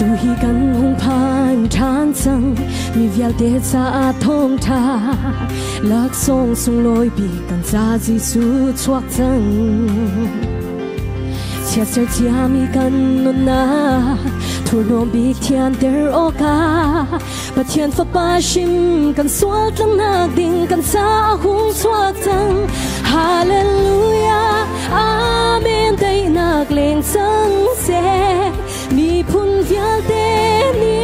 tu hi kan hung phan than sang mi vial te cha thong tha lak song sung loi bi kan cha ji su chuak chang chia sẻ chia mi kan non na thu no bi thian der oka ba thian fa pa shim kan sual tlang na ding kan sa hung chuak chang hallelujah amen dei nak leng sang se mi phun vial te ni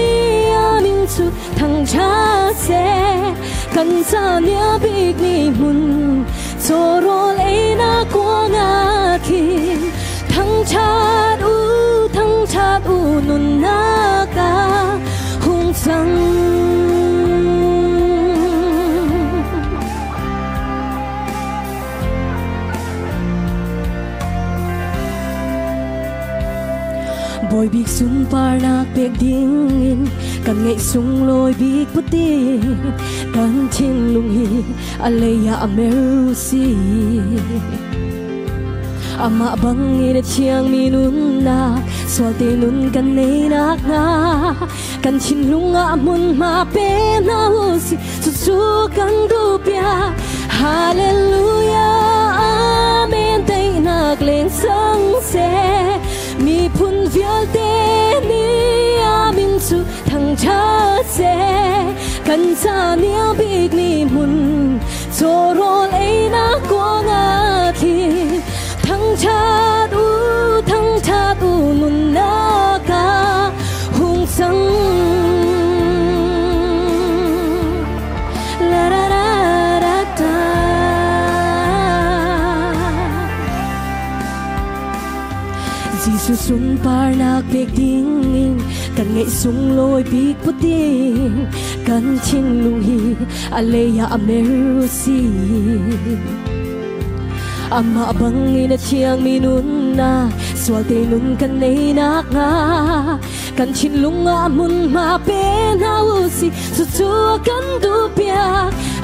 amin chu thang cha se kan sa nia big ni mun choro le na ko nga ki thang chat u nun na ka hung sang boy big sun par nak bek ding in kan ngai sung loi big puti kan thin lung hi aleya amerusi ama bangi de chiang mi nun na swal te nun kan nei nak na kan chin lunga mun ma pe na usi su su kan du pia hallelujah amen dei nak len sang se mi phun vial te ni amin su thang cha se kan sa nia big ni mun choro le na ko nga ki thang chat u nun na ka hung sang la ra ra ra ta Jesus sung par nak bek ding in kan ngai sung loi big puti kan chin lung hi aleya amerusi ama bangi na chiang mi nun na swal te nun kan nei nak nga kan chin lunga mun ma pe na usi su chu kan du pia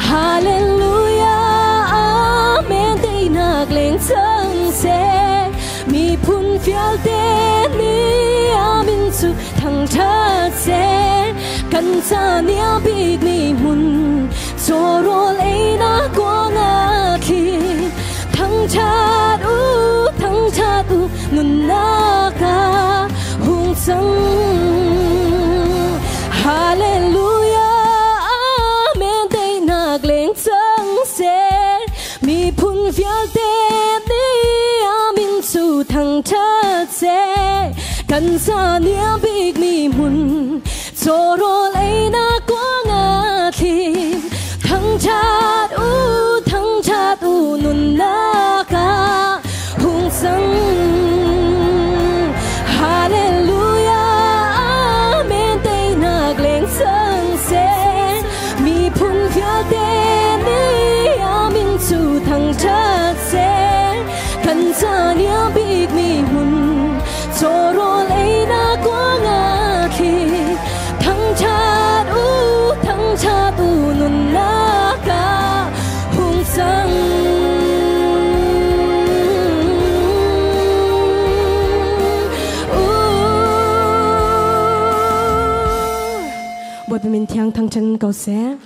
hallelujah amen dei nak leng sang se mi phun vial te ni amin chu thang tha se kan sa nia big ni mun choro le na ko nga ki thang chat u nun na ka hung sang hallelujah amen dei nak leng sang se mi phun vial te ni amin chu thang chat se kan sa nia big mi mun choro le na ko nga thi thang chat u nun na ka hung sang hallelujah amen dei nak leng sang se mi phun vial te ni amin chu thang chat se kan sa nia big mi mun choro le na ko nga ki thang chat u nun na ka hung sang bồi bên thiang thăng chân cầu xé